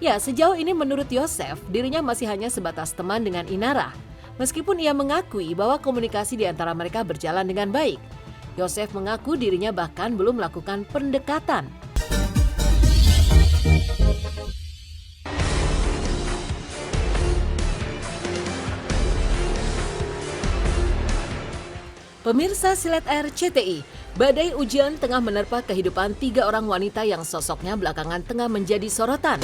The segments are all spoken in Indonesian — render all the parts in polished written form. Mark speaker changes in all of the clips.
Speaker 1: Ya, sejauh ini menurut Yosef, dirinya masih hanya sebatas teman dengan Inara. Meskipun ia mengakui bahwa komunikasi di antara mereka berjalan dengan baik. Yosef mengaku dirinya bahkan belum melakukan pendekatan. Pemirsa Silet RCTI, badai ujian tengah menerpa kehidupan 3 orang wanita yang sosoknya belakangan tengah menjadi sorotan.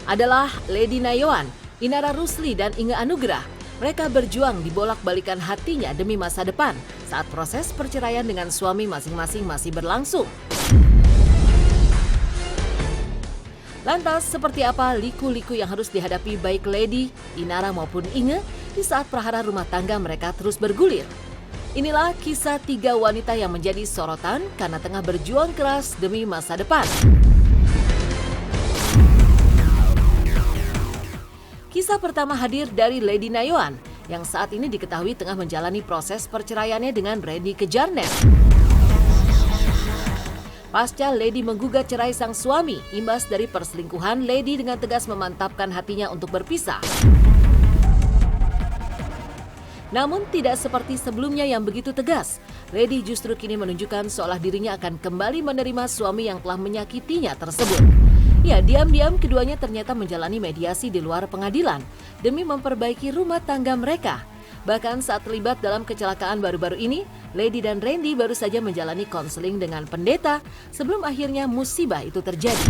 Speaker 1: Adalah Lady Nayoan, Inara Rusli, dan Inge Anugrah. Mereka berjuang dibolak-balikan hatinya demi masa depan saat proses perceraian dengan suami masing-masing masih berlangsung. Lantas, seperti apa liku-liku yang harus dihadapi baik Lady, Inara maupun Inge di saat prahara rumah tangga mereka terus bergulir? Inilah kisah 3 wanita yang menjadi sorotan karena tengah berjuang keras demi masa depan. Kisah pertama hadir dari Lady Nayoan yang saat ini diketahui tengah menjalani proses perceraiannya dengan Randy Kejarnet. Pasca Lady menggugat cerai sang suami, imbas dari perselingkuhan, Lady dengan tegas memantapkan hatinya untuk berpisah. Namun tidak seperti sebelumnya yang begitu tegas, Lady justru kini menunjukkan seolah dirinya akan kembali menerima suami yang telah menyakitinya tersebut. Ya, diam-diam keduanya ternyata menjalani mediasi di luar pengadilan demi memperbaiki rumah tangga mereka. Bahkan saat terlibat dalam kecelakaan baru-baru ini, Lady dan Randy baru saja menjalani konseling dengan pendeta sebelum akhirnya musibah itu terjadi.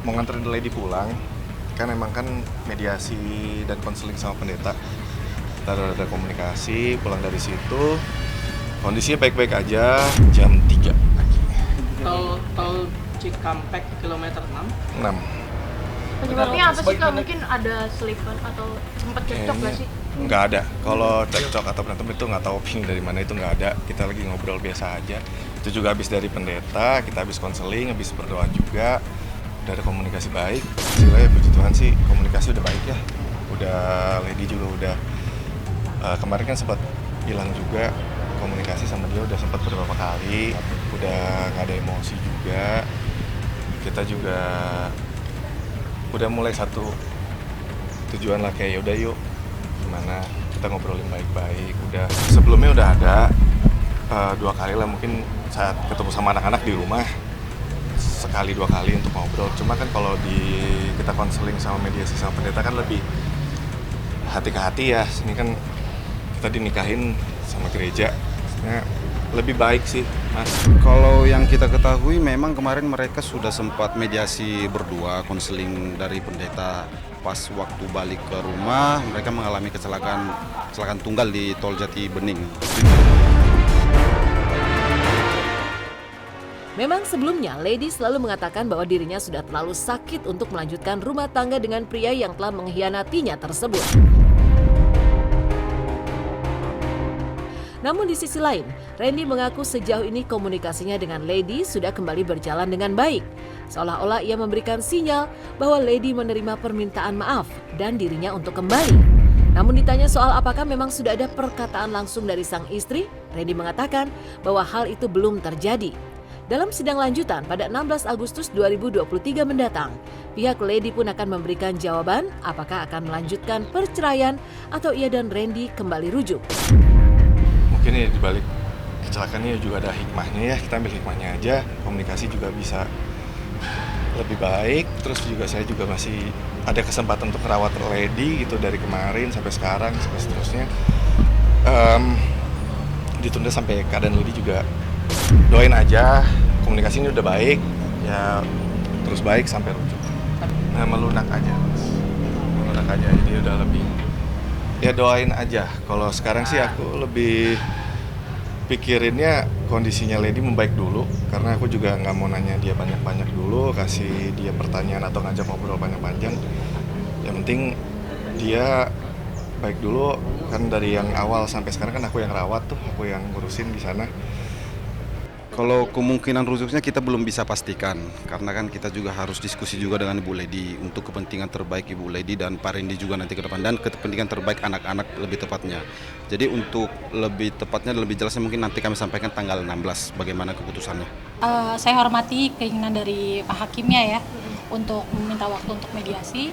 Speaker 2: Mau nganterin Lady pulang, kan emang kan mediasi dan konseling sama pendeta. Kita ada komunikasi, pulang dari situ, kondisinya baik-baik aja, jam 3 pagi.
Speaker 3: Tol Cikampek kilometer 6.
Speaker 4: Penyebabnya apa sih Kak? Mungkin ada selipan atau sempat cekcok nggak sih?
Speaker 2: Nggak ada. Kalau cekcok atau berantem itu nggak tahu opini dari mana, itu nggak ada. Kita lagi ngobrol biasa aja. Itu juga habis dari pendeta, kita habis konseling, habis berdoa juga. Udah ada komunikasi baik. Hasilnya puji Tuhan sih komunikasi udah baik ya. Udah Lady juga udah kemarin kan sempat hilang juga komunikasi sama dia, udah sempat beberapa kali. Udah nggak ada emosi juga. Kita juga udah mulai satu tujuan lah, kayak yaudah yuk gimana kita ngobrolin baik-baik. Udah sebelumnya udah ada 2 kali lah mungkin saat ketemu sama anak-anak di rumah, sekali 2 kali untuk ngobrol. Cuma kan kalau kita konseling sama mediasi sama pendeta kan lebih hati ke hati ya. Ini kan kita dinikahin sama gereja, lebih baik sih Mas.
Speaker 5: Kalau yang kita ketahui memang kemarin mereka sudah sempat mediasi berdua, konseling dari pendeta. Pas waktu balik ke rumah mereka mengalami kecelakaan tunggal di Tol Jati Bening.
Speaker 1: Memang sebelumnya Lady selalu mengatakan bahwa dirinya sudah terlalu sakit untuk melanjutkan rumah tangga dengan pria yang telah mengkhianatinya tersebut. Namun di sisi lain, Randy mengaku sejauh ini komunikasinya dengan Lady sudah kembali berjalan dengan baik. Seolah-olah ia memberikan sinyal bahwa Lady menerima permintaan maaf dan dirinya untuk kembali. Namun ditanya soal apakah memang sudah ada perkataan langsung dari sang istri, Randy mengatakan bahwa hal itu belum terjadi. Dalam sidang lanjutan pada 16 Agustus 2023 mendatang, pihak Lady pun akan memberikan jawaban apakah akan melanjutkan perceraian atau ia dan Randy kembali rujuk.
Speaker 2: Mungkin ya dibalik kecelakaan ini juga ada hikmahnya ya, kita ambil hikmahnya aja, komunikasi juga bisa lebih baik. Terus juga saya juga masih ada kesempatan untuk merawat Lady gitu dari kemarin sampai sekarang sampai seterusnya. Ditunda sampai keadaan Lady juga, doain aja, komunikasi ini udah baik ya, terus baik sampai rujuk. Nah, melunak aja jadi udah lebih ya, doain aja. Kalau sekarang sih aku lebih pikirinnya kondisinya Lady membaik dulu, karena aku juga nggak mau nanya dia banyak-banyak dulu, kasih dia pertanyaan atau ngajak ngobrol panjang-panjang. Yang penting dia baik dulu, kan dari yang awal sampai sekarang kan aku yang rawat tuh, aku yang ngurusin di sana.
Speaker 5: Kalau kemungkinan rujuknya kita belum bisa pastikan, karena kan kita juga harus diskusi juga dengan Ibu Lady untuk kepentingan terbaik Ibu Lady dan Pak Randy juga nanti ke depan, dan kepentingan terbaik anak-anak lebih tepatnya. Jadi untuk lebih tepatnya, lebih jelasnya mungkin nanti kami sampaikan tanggal 16 bagaimana keputusannya.
Speaker 6: Saya hormati keinginan dari Pak Hakimnya ya untuk meminta waktu untuk mediasi.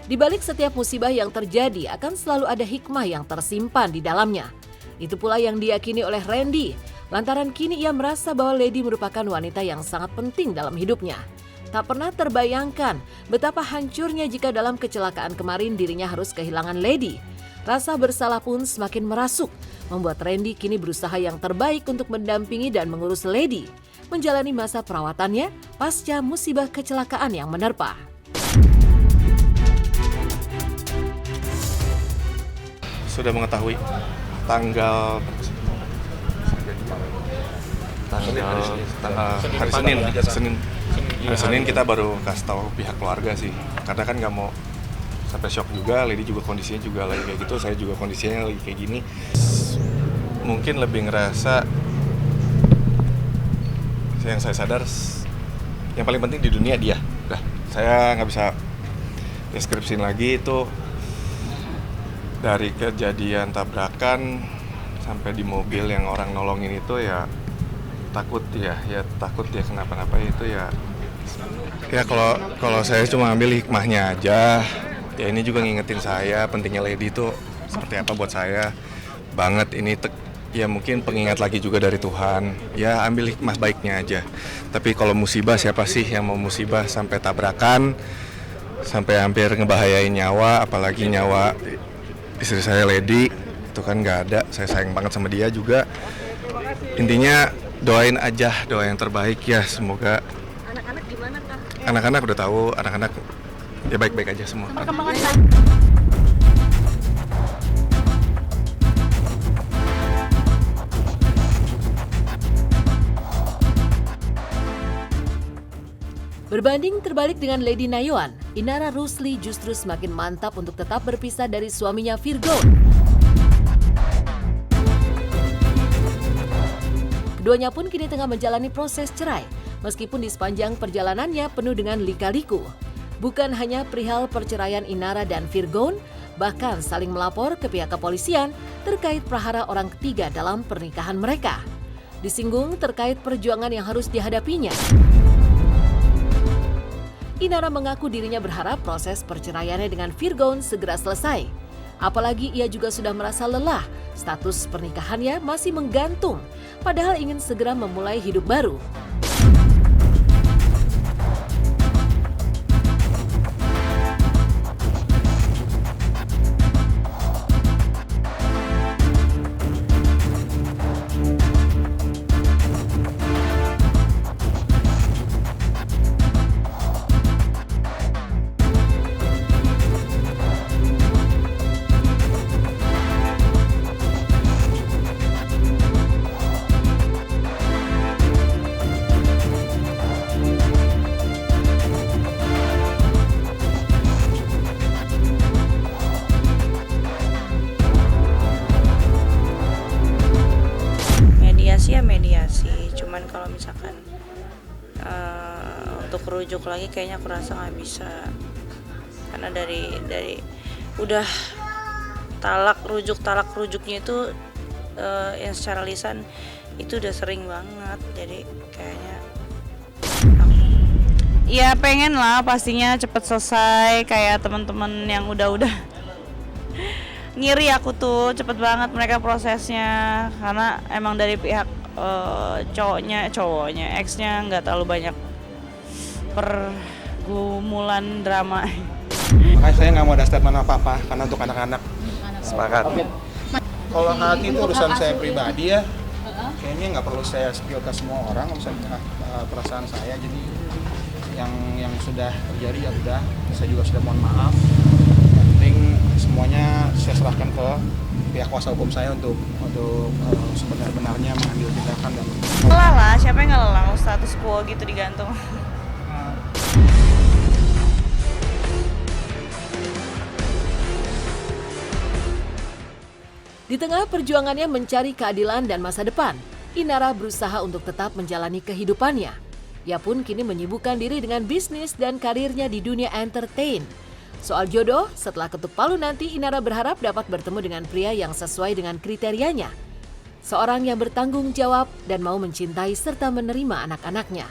Speaker 1: Di balik setiap musibah yang terjadi akan selalu ada hikmah yang tersimpan di dalamnya. Itu pula yang diyakini oleh Randy, lantaran kini ia merasa bahwa Lady merupakan wanita yang sangat penting dalam hidupnya. Tak pernah terbayangkan betapa hancurnya jika dalam kecelakaan kemarin dirinya harus kehilangan Lady. Rasa bersalah pun semakin merasuk, membuat Randy kini berusaha yang terbaik untuk mendampingi dan mengurus Lady, menjalani masa perawatannya pasca musibah kecelakaan yang menerpa.
Speaker 2: Sudah mengetahui tanggal hari Senin kita baru kasih tahu pihak keluarga sih, karena kan nggak mau sampai shock juga. Lady juga kondisinya juga lagi kayak gitu, saya juga kondisinya lagi kayak gini. Mungkin lebih ngerasa yang saya sadar yang paling penting di dunia dia. Udah, saya nggak bisa deskripsiin lagi itu. Dari kejadian tabrakan sampai di mobil yang orang nolongin itu ya takut ya kenapa-napa itu ya kalau saya cuma ambil hikmahnya aja. Ya ini juga ngingetin saya pentingnya Lady itu seperti apa buat saya banget. Ini ya mungkin pengingat lagi juga dari Tuhan. Ya ambil hikmah baiknya aja. Tapi kalau musibah, siapa sih yang mau musibah sampai tabrakan, sampai hampir ngebahayain nyawa, apalagi nyawa istri saya Lady, itu kan nggak ada. Saya sayang banget sama dia juga. Intinya doain aja, doa yang terbaik ya, semoga.
Speaker 4: Anak-anak gimana Kak?
Speaker 2: Anak-anak udah tahu, anak-anak ya baik-baik aja semua.
Speaker 1: Berbanding terbalik dengan Lady Nayoan, Inara Rusli justru semakin mantap untuk tetap berpisah dari suaminya Virgon. Keduanya pun kini tengah menjalani proses cerai, meskipun di sepanjang perjalanannya penuh dengan lika-liku. Bukan hanya perihal perceraian Inara dan Virgon, bahkan saling melapor ke pihak kepolisian terkait prahara orang ketiga dalam pernikahan mereka. Disinggung terkait perjuangan yang harus dihadapinya. Inara mengaku dirinya berharap proses perceraiannya dengan Virgon segera selesai. Apalagi ia juga sudah merasa lelah, status pernikahannya masih menggantung, padahal ingin segera memulai hidup baru.
Speaker 7: Mediasi, cuman kalau misalkan untuk rujuk lagi kayaknya aku rasa nggak bisa, karena dari udah talak rujuknya itu yang secara lisan itu udah sering banget, jadi kayaknya ya pengen lah pastinya cepet selesai kayak teman-teman yang udah ngiri aku tuh cepet banget mereka prosesnya, karena emang dari pihak cowoknya ex-nya nggak terlalu banyak pergumulan drama.
Speaker 8: Makanya saya nggak mau ada statement apa-apa karena untuk anak-anak.
Speaker 2: Sepakat.
Speaker 8: Kalau hati itu urusan saya pribadi ya, kayaknya nggak perlu saya spill ke semua orang, misalnya perasaan saya. Jadi yang sudah terjadi ya udah, saya juga sudah mohon maaf. Yang penting semuanya saya serahkan ke pihak kuasa hukum saya untuk sebenar-benarnya mengambil tindakan dan
Speaker 7: lelah lah, siapa yang nggak lelah status quo gitu digantung.
Speaker 1: Di tengah perjuangannya mencari keadilan dan masa depan, Inara berusaha untuk tetap menjalani kehidupannya. Ia pun kini menyibukkan diri dengan bisnis dan karirnya di dunia entertain. Soal jodoh, setelah ketuk palu nanti Inara berharap dapat bertemu dengan pria yang sesuai dengan kriterianya. Seorang yang bertanggung jawab dan mau mencintai serta menerima anak-anaknya.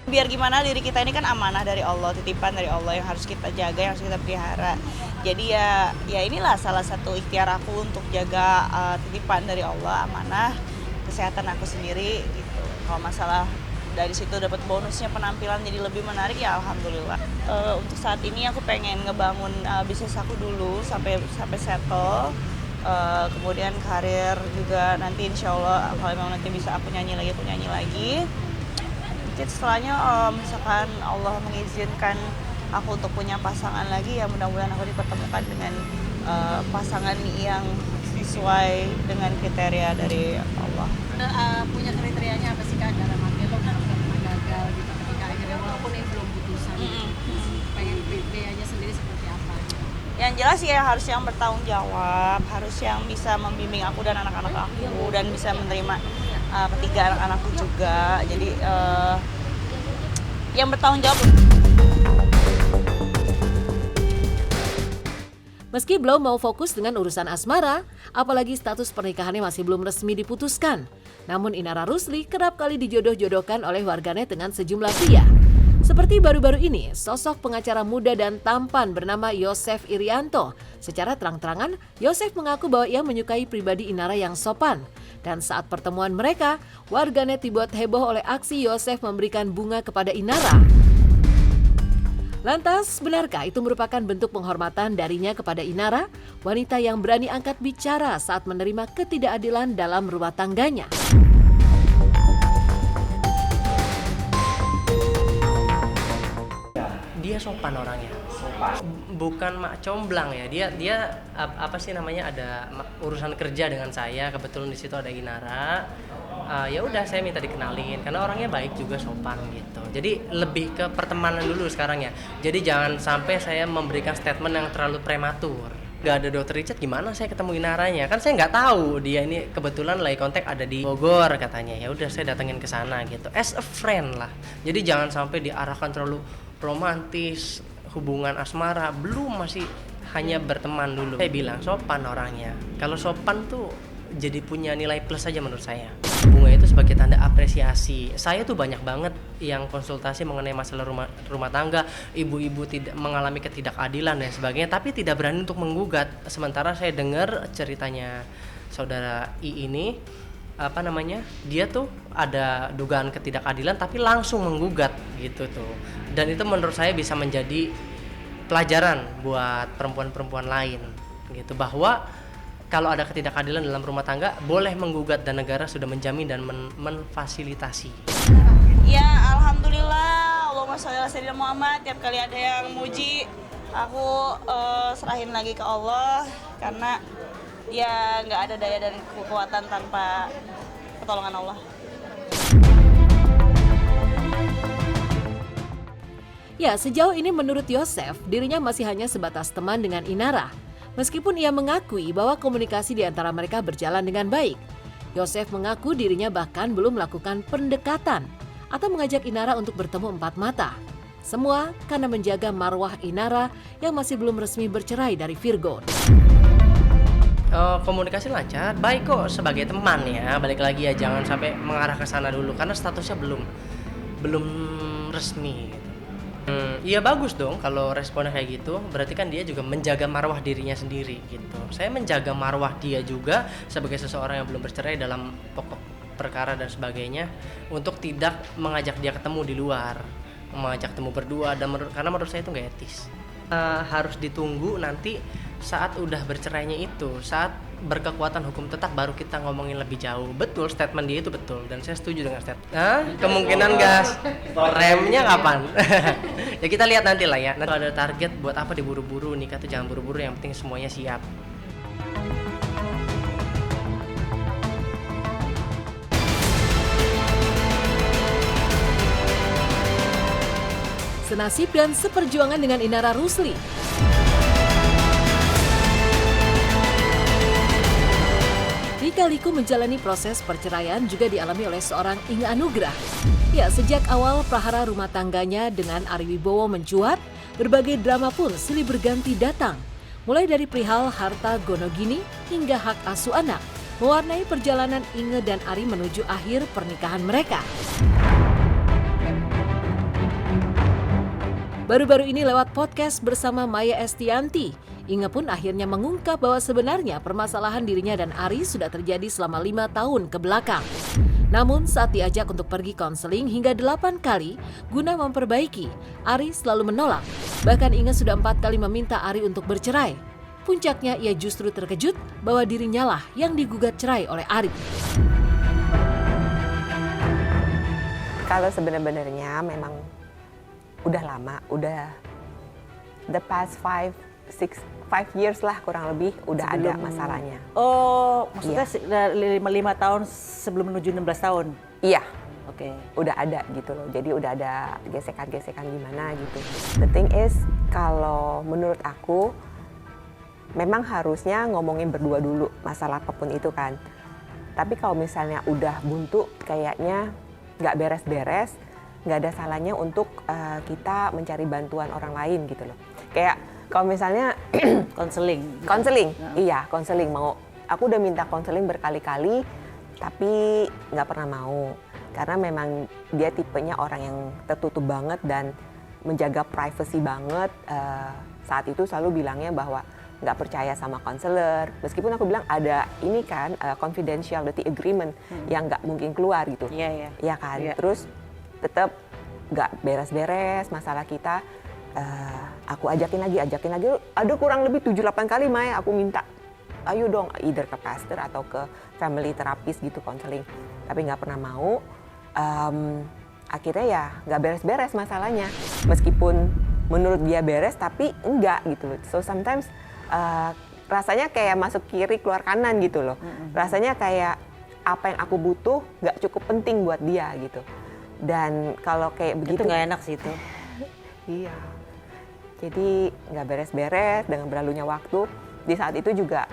Speaker 7: Biar gimana diri kita ini kan amanah dari Allah, titipan dari Allah yang harus kita jaga, yang harus kita pelihara. Jadi ya inilah salah satu ikhtiar aku untuk jaga titipan dari Allah, amanah, kesehatan aku sendiri gitu. Kalau masalah dari situ dapat bonusnya penampilan jadi lebih menarik ya alhamdulillah. Untuk saat ini aku pengen ngebangun bisnis aku dulu sampai settle. Kemudian karir juga nanti insya Allah kalau memang nanti bisa aku nyanyi lagi. Setelahnya misalkan Allah mengizinkan aku untuk punya pasangan lagi, ya mudah-mudahan aku dipertemukan dengan pasangan yang sesuai dengan kriteria dari Allah.
Speaker 6: Punya kriterianya apa sih Kak? Dalam arti lo kan udah pernah gagal gitu ketika akhirnya walaupun ini belum putusan pengen kriterianya sendiri seperti apa?
Speaker 7: Yang jelas ya harus yang bertanggung jawab, harus yang bisa membimbing aku dan anak-anak aku dan bisa menerima ketiga anak-anakku juga. Jadi yang bertanggung jawab.
Speaker 1: Meski belum mau fokus dengan urusan asmara, apalagi status pernikahannya masih belum resmi diputuskan. Namun Inara Rusli kerap kali dijodoh-jodohkan oleh warganet dengan sejumlah pria. Seperti baru-baru ini, sosok pengacara muda dan tampan bernama Yosef Irianto. Secara terang-terangan, Yosef mengaku bahwa ia menyukai pribadi Inara yang sopan. Dan saat pertemuan mereka, warganet dibuat heboh oleh aksi Yosef memberikan bunga kepada Inara. Lantas, benarkah itu merupakan bentuk penghormatan darinya kepada Inara, wanita yang berani angkat bicara saat menerima ketidakadilan dalam rumah tangganya?
Speaker 3: Dia sopan orangnya, bukan mak comblang ya. Dia apa sih namanya, ada urusan kerja dengan saya, kebetulan di situ ada Inara. Ya udah saya minta dikenalin karena orangnya baik juga, sopan gitu. Jadi lebih ke pertemanan dulu sekarang ya. Jadi jangan sampai saya memberikan statement yang terlalu prematur. Gak ada Dokter Richard, gimana saya ketemu Inaranya? Kan saya nggak tahu dia ini kebetulan lagi kontak ada di Bogor katanya. Ya udah saya datengin ke sana gitu. As a friend lah. Jadi jangan sampai diarahkan terlalu romantis, hubungan asmara, belum, masih hanya berteman dulu. Saya bilang sopan orangnya. Kalau sopan tuh jadi punya nilai plus aja menurut saya. Bunga itu sebagai tanda apresiasi. Saya tuh banyak banget yang konsultasi mengenai masalah rumah tangga, ibu-ibu tidak mengalami ketidakadilan dan sebagainya, tapi tidak berani untuk menggugat. Sementara saya dengar ceritanya saudara I ini, dia tuh ada dugaan ketidakadilan tapi langsung menggugat gitu tuh. Dan itu menurut saya bisa menjadi pelajaran buat perempuan-perempuan lain gitu, bahwa kalau ada ketidakadilan dalam rumah tangga boleh menggugat dan negara sudah menjamin dan menfasilitasi.
Speaker 7: Ya alhamdulillah, Allahumma sholli ala sayyidina Muhammad. Tiap kali ada yang muji, aku serahin lagi ke Allah, karena ya nggak ada daya dan kekuatan tanpa pertolongan Allah.
Speaker 1: Ya, sejauh ini menurut Yosef, dirinya masih hanya sebatas teman dengan Inara. Meskipun ia mengakui bahwa komunikasi di antara mereka berjalan dengan baik. Yosef mengaku dirinya bahkan belum melakukan pendekatan atau mengajak Inara untuk bertemu empat mata. Semua karena menjaga marwah Inara yang masih belum resmi bercerai dari Virgon.
Speaker 3: Komunikasi lancar, baik kok sebagai teman ya. Balik lagi ya, jangan sampai mengarah ke sana dulu karena statusnya belum resmi. Iya bagus dong kalau responnya kayak gitu, berarti kan dia juga menjaga marwah dirinya sendiri gitu. Saya menjaga marwah dia juga sebagai seseorang yang belum bercerai dalam pokok perkara dan sebagainya, untuk tidak mengajak dia ketemu di luar, mengajak ketemu berdua, dan karena menurut saya itu nggak etis. Harus ditunggu nanti saat udah bercerainya itu, saat berkekuatan hukum tetap, baru kita ngomongin lebih jauh. Betul, statement dia itu betul dan saya setuju dengan statement. Kemungkinan gas, remnya kapan? Ya kita lihat nanti lah ya. Nanti kalau ada target, buat apa diburu-buru, nikah tuh jangan buru-buru, yang penting semuanya siap.
Speaker 1: Senasib dan seperjuangan dengan Inara Rusli. Lika-liku menjalani proses perceraian juga dialami oleh seorang Inge Anugrah. Ya, sejak awal prahara rumah tangganya dengan Ari Wibowo mencuat, berbagai drama pun silih berganti datang. Mulai dari perihal harta gonogini hingga hak asuh anak, mewarnai perjalanan Inge dan Ari menuju akhir pernikahan mereka. Baru-baru ini lewat podcast bersama Maya Estianti, Inge pun akhirnya mengungkap bahwa sebenarnya permasalahan dirinya dan Ari sudah terjadi selama 5 tahun ke belakang. Namun saat diajak untuk pergi konseling hingga 8 kali guna memperbaiki, Ari selalu menolak. Bahkan Inge sudah 4 kali meminta Ari untuk bercerai. Puncaknya ia justru terkejut bahwa dirinya lah yang digugat cerai oleh Ari.
Speaker 9: Kalau sebenarnya memang udah lama, udah the past 5 years lah kurang lebih udah ada masalahnya.
Speaker 10: Oh, maksudnya 5 tahun sebelum menuju 16 tahun?
Speaker 9: Iya.
Speaker 10: Oke.
Speaker 9: Udah ada gitu loh, jadi udah ada gesekan-gesekan gimana gitu. The thing is, kalau menurut aku, memang harusnya ngomongin berdua dulu masalah apapun itu kan. Tapi kalau misalnya udah buntu, kayaknya nggak beres-beres, nggak ada salahnya untuk kita mencari bantuan orang lain gitu loh. Kayak kalau misalnya
Speaker 10: konseling,
Speaker 9: iya konseling mau. Aku udah minta konseling berkali-kali, tapi nggak pernah mau. Karena memang dia tipenya orang yang tertutup banget dan menjaga privacy banget. Saat itu selalu bilangnya bahwa nggak percaya sama konselor. Meskipun aku bilang ada ini kan confidentiality agreement yang nggak mungkin keluar gitu. Iya kan. Terus tetap nggak beres-beres masalah kita. Aku ajakin lagi. Ada kurang lebih 7-8 kali Maya aku minta, ayo dong either ke pastor atau ke family therapist gitu konseling. Tapi nggak pernah mau. Akhirnya ya nggak beres-beres masalahnya. Meskipun menurut dia beres tapi enggak gitu loh. So sometimes rasanya kayak masuk kiri keluar kanan gitu loh. Rasanya kayak apa yang aku butuh nggak cukup penting buat dia gitu. Dan kalau kayak begitu
Speaker 10: itu nggak enak sih itu.
Speaker 9: Iya. Jadi nggak beres-beres dengan berlalunya waktu. Di saat itu juga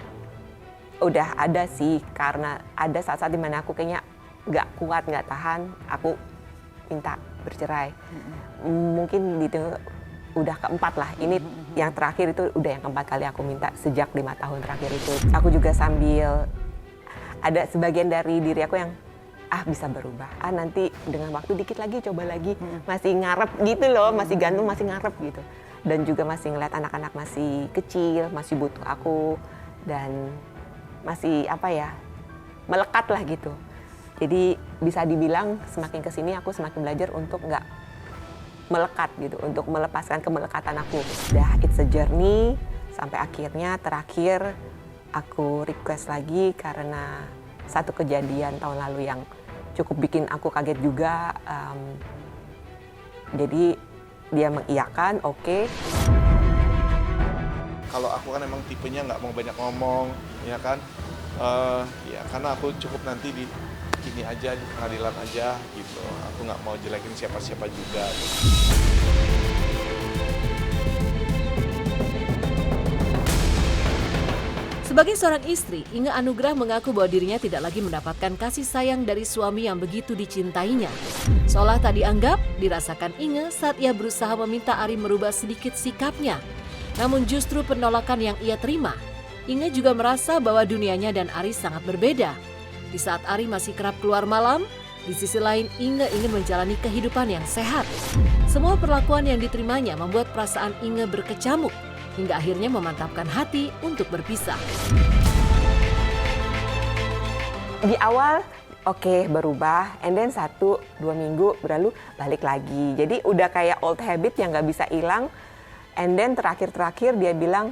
Speaker 9: udah ada sih, karena ada saat-saat dimana aku kayaknya nggak kuat, nggak tahan, aku minta bercerai. Mungkin itu udah keempat lah. Ini yang terakhir itu udah yang keempat kali aku minta sejak 5 tahun terakhir itu. Aku juga sambil ada sebagian dari diri aku yang bisa berubah. Nanti dengan waktu dikit lagi coba lagi. Masih ngarep gitu loh, masih gantung, masih ngarep gitu. Dan juga masih ngeliat anak-anak masih kecil, masih butuh aku dan masih melekat lah gitu. Jadi bisa dibilang semakin kesini aku semakin belajar untuk nggak melekat gitu, untuk melepaskan kemelekatan aku. It's a journey sampai akhirnya terakhir aku request lagi karena satu kejadian tahun lalu yang cukup bikin aku kaget juga. Jadi dia mengiyakan, oke.
Speaker 2: Kalau aku kan emang tipenya nggak mau banyak ngomong, ya kan? Ya karena aku cukup nanti di ini aja, di pengadilan aja gitu. Aku nggak mau jelekin siapa-siapa juga.
Speaker 1: Sebagai seorang istri, Inge Anugrah mengaku bahwa dirinya tidak lagi mendapatkan kasih sayang dari suami yang begitu dicintainya. Seolah tak dianggap, dirasakan Inge saat ia berusaha meminta Ari merubah sedikit sikapnya. Namun justru penolakan yang ia terima. Inge juga merasa bahwa dunianya dan Ari sangat berbeda. Di saat Ari masih kerap keluar malam, di sisi lain Inge ingin menjalani kehidupan yang sehat. Semua perlakuan yang diterimanya membuat perasaan Inge berkecamuk, hingga akhirnya memantapkan hati untuk berpisah.
Speaker 9: Di awal oke, berubah, and then 1-2 minggu berlalu balik lagi. Jadi udah kayak old habit yang nggak bisa hilang. And then terakhir dia bilang,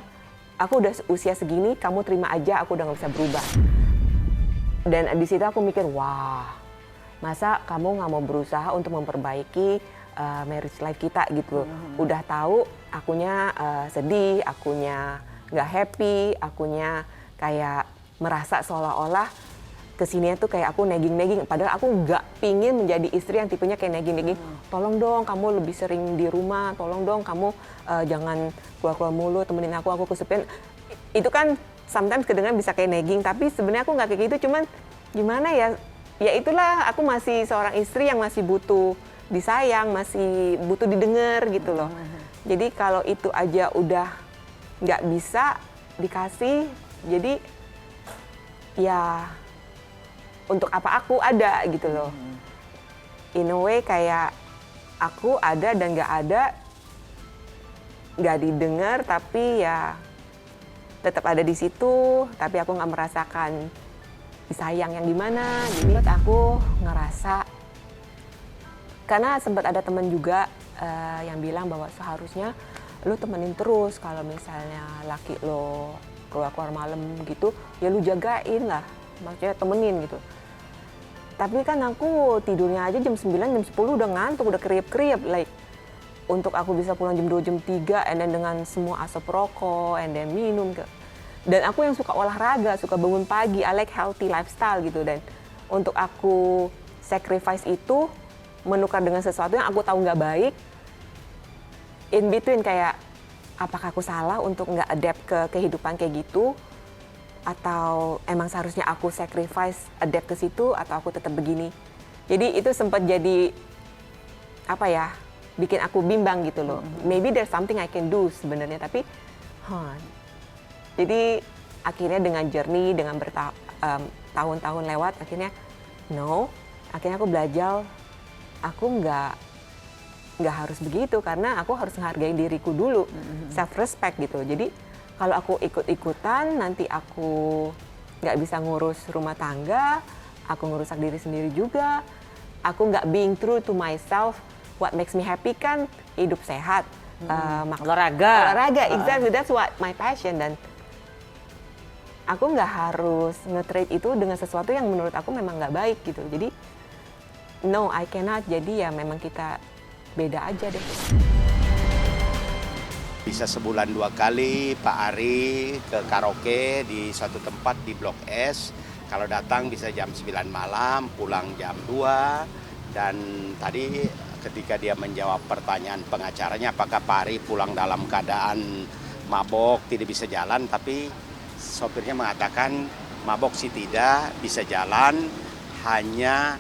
Speaker 9: aku udah usia segini, kamu terima aja, aku udah nggak bisa berubah. Dan di situ aku mikir, wah, masa kamu nggak mau berusaha untuk memperbaiki marriage life kita gitu. Udah tahu akunya sedih, akunya nggak happy, akunya kayak merasa seolah-olah kesininya tuh kayak aku nagging. Padahal aku nggak pingin menjadi istri yang tipenya kayak nagging. Tolong dong kamu lebih sering di rumah, tolong dong kamu jangan keluar-keluar mulu, temenin aku kesepian. Itu kan sometimes kedengaran bisa kayak nagging, tapi sebenarnya aku nggak kayak gitu, cuman gimana ya, ya itulah aku masih seorang istri yang masih butuh disayang, masih butuh didengar gitu loh. Jadi kalau itu aja udah nggak bisa dikasih, jadi ya untuk apa aku ada gitu loh. In a way kayak aku ada dan nggak ada, nggak didengar tapi ya tetap ada di situ, tapi aku nggak merasakan disayang yang gimana. Jadi aku ngerasa, karena sempat ada teman juga yang bilang bahwa seharusnya lu temenin terus kalau misalnya laki lo keluar malam gitu, ya lu jagain lah, maksudnya temenin gitu. Tapi kan aku tidurnya aja jam 9, jam 10 udah ngantuk, udah kriep-kriep, like untuk aku bisa pulang jam 2, jam 3, and then dengan semua asap rokok, and then minum. Dan aku yang suka olahraga, suka bangun pagi, I like healthy lifestyle gitu. Dan untuk aku sacrifice itu, menukar dengan sesuatu yang aku tahu nggak baik, in between kayak, apakah aku salah untuk nggak adapt ke kehidupan kayak gitu? Atau emang seharusnya aku sacrifice, adapt ke situ, atau aku tetap begini? Jadi itu sempat jadi, apa ya, bikin aku bimbang gitu loh. Maybe there's something I can do sebenarnya, tapi jadi akhirnya dengan journey, dengan tahun-tahun lewat, akhirnya akhirnya aku belajar, aku nggak harus begitu, karena aku harus menghargai diriku dulu, self respect gitu. Jadi kalau aku ikut-ikutan, nanti aku nggak bisa ngurus rumah tangga, aku ngerusak diri sendiri juga, aku nggak being true to myself. What makes me happy kan hidup sehat, olahraga, exactly, that's what my passion. Dan aku nggak harus nge-trade itu dengan sesuatu yang menurut aku memang nggak baik gitu. Jadi no, I cannot. Jadi ya memang kita beda aja deh.
Speaker 11: Bisa sebulan 2 kali Pak Ari ke karaoke di suatu tempat di Blok S. Kalau datang bisa jam 9 malam, pulang jam 2. Dan tadi ketika dia menjawab pertanyaan pengacaranya apakah Pak Ari pulang dalam keadaan mabok, tidak bisa jalan, tapi sopirnya mengatakan mabok sih tidak, bisa jalan, hanya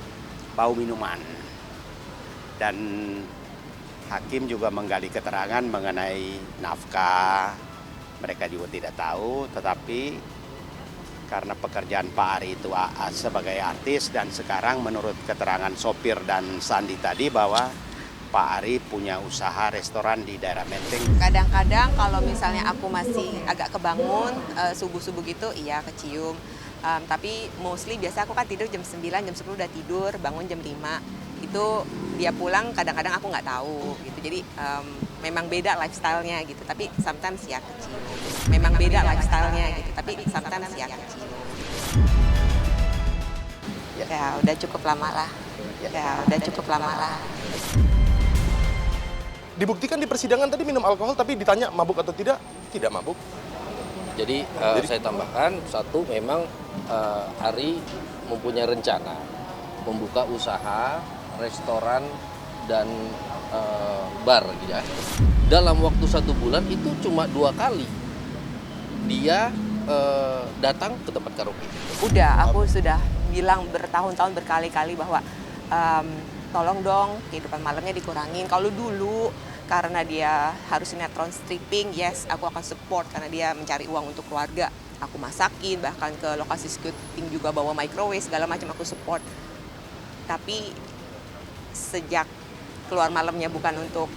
Speaker 11: bau minuman. Dan hakim juga menggali keterangan mengenai nafkah, mereka juga tidak tahu, tetapi karena pekerjaan Pak Ari itu sebagai artis, dan sekarang menurut keterangan sopir dan Sandi tadi bahwa Pak Ari punya usaha restoran di daerah Menteng.
Speaker 9: Kadang-kadang kalau misalnya aku masih agak kebangun, subuh-subuh gitu, iya kecium. Tapi mostly biasa aku kan tidur jam 9, jam 10 udah tidur, bangun jam 5. Itu dia pulang kadang-kadang aku nggak tahu gitu. Jadi memang beda lifestyle-nya gitu, tapi sometimes ya kecium. Memang beda lifestyle-nya gitu, tapi sometimes ya kecium. Ya udah cukup lama lah.
Speaker 12: Dibuktikan di persidangan tadi minum alkohol, tapi ditanya mabuk atau tidak mabuk.
Speaker 13: Jadi saya tambahkan, satu memang Ari mempunyai rencana membuka usaha restoran dan bar gitu ya. Dalam waktu 1 bulan itu cuma 2 kali dia datang ke tempat karaoke.
Speaker 9: Aku sudah bilang bertahun-tahun berkali-kali bahwa tolong dong kehidupan malamnya dikurangin. Kalau dulu karena dia harus sinetron stripping, yes aku akan support karena dia mencari uang untuk keluarga. Aku masakin, bahkan ke lokasi syuting juga bawa microwave, segala macam aku support. Tapi sejak keluar malamnya bukan untuk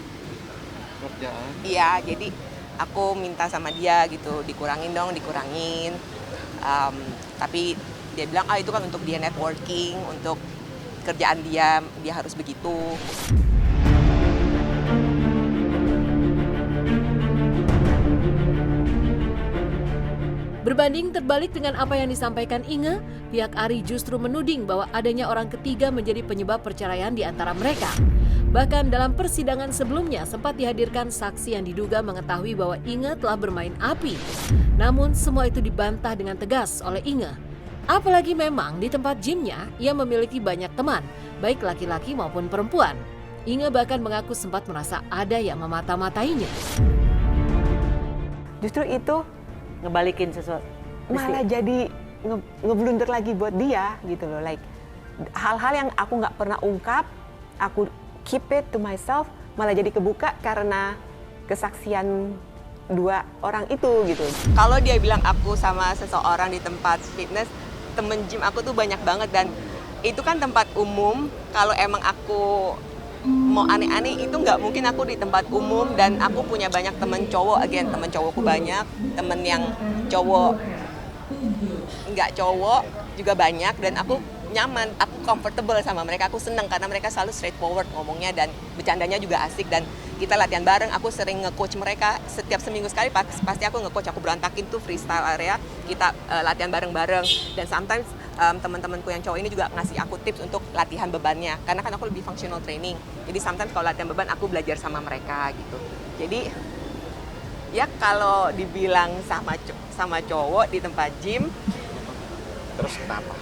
Speaker 5: kerjaan.
Speaker 9: Iya, jadi aku minta sama dia gitu, dikurangin. Tapi dia bilang, itu kan untuk dia networking, untuk kerjaan dia harus begitu.
Speaker 1: Berbanding terbalik dengan apa yang disampaikan Inge, pihak Ari justru menuding bahwa adanya orang ketiga menjadi penyebab perceraian di antara mereka. Bahkan dalam persidangan sebelumnya sempat dihadirkan saksi yang diduga mengetahui bahwa Inge telah bermain api. Namun semua itu dibantah dengan tegas oleh Inge. Apalagi memang di tempat gymnya ia memiliki banyak teman, baik laki-laki maupun perempuan. Inge bahkan mengaku sempat merasa ada yang memata-matainya.
Speaker 9: Justru itu
Speaker 10: ngebalikin sesuatu.
Speaker 9: malah jadi ngeblunder lagi buat dia gitu loh. Like hal-hal yang aku nggak pernah ungkap, aku keep it to myself, malah jadi kebuka karena kesaksian dua orang itu gitu.
Speaker 14: Kalau dia bilang aku sama seseorang di tempat fitness, temen gym aku tuh banyak banget dan itu kan tempat umum. Kalau emang aku mau aneh-aneh itu nggak mungkin aku di tempat umum, dan aku punya banyak temen cowok, temen cowokku banyak, temen yang cowok nggak cowok juga banyak, dan aku nyaman, aku comfortable sama mereka, aku seneng karena mereka selalu straightforward ngomongnya dan bercandanya juga asik, dan kita latihan bareng. Aku sering nge-coach mereka setiap seminggu sekali, pasti aku nge-coach, aku berantakin tuh freestyle area, kita latihan bareng-bareng, dan sometimes teman-temanku yang cowok ini juga ngasih aku tips untuk latihan bebannya, karena kan aku lebih functional training, jadi sometimes kalau latihan beban aku belajar sama mereka gitu. Jadi ya kalau dibilang sama cowok di tempat gym,
Speaker 11: Terus kenapa?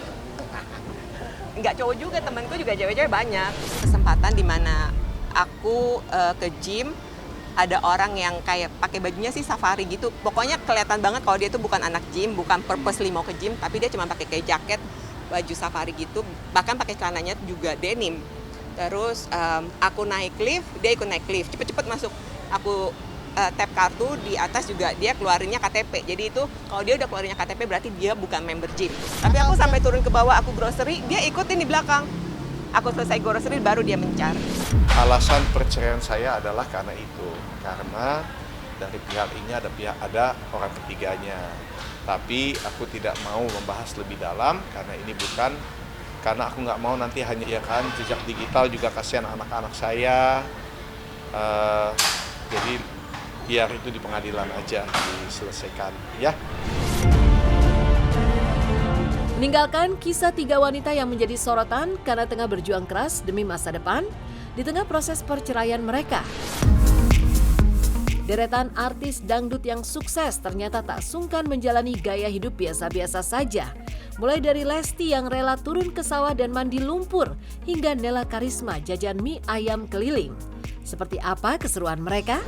Speaker 14: nggak cowok juga, temanku juga cewek-cewek banyak. Kesempatan di mana aku ke gym, ada orang yang kayak pakai bajunya sih safari gitu. Pokoknya kelihatan banget kalau dia tuh bukan anak gym, bukan purposely mau ke gym, tapi dia cuma pakai kayak jaket, baju safari gitu, bahkan pakai celananya juga denim. Terus aku naik lift, dia ikut naik lift, cepet-cepet masuk. Aku tap kartu, di atas juga dia keluarinnya KTP. Jadi itu kalau dia udah keluarinnya KTP berarti dia bukan member gym. Tapi aku sampai turun ke bawah, aku grocery, dia ikutin di belakang. Aku selesai grocery baru dia mencar.
Speaker 12: Alasan perceraian saya adalah karena itu. Karena dari pihak ini ada orang ketiganya. Tapi aku tidak mau membahas lebih dalam karena ini bukan, karena aku nggak mau nanti hanya ya kan jejak digital juga kasihan anak-anak saya. Jadi biar itu di pengadilan aja diselesaikan, ya.
Speaker 1: Meninggalkan kisah 3 wanita yang menjadi sorotan karena tengah berjuang keras demi masa depan di tengah proses perceraian mereka. Deretan artis dangdut yang sukses ternyata tak sungkan menjalani gaya hidup biasa-biasa saja. Mulai dari Lesti yang rela turun ke sawah dan mandi lumpur, hingga Nela Karisma jajan mie ayam keliling. Seperti apa keseruan mereka?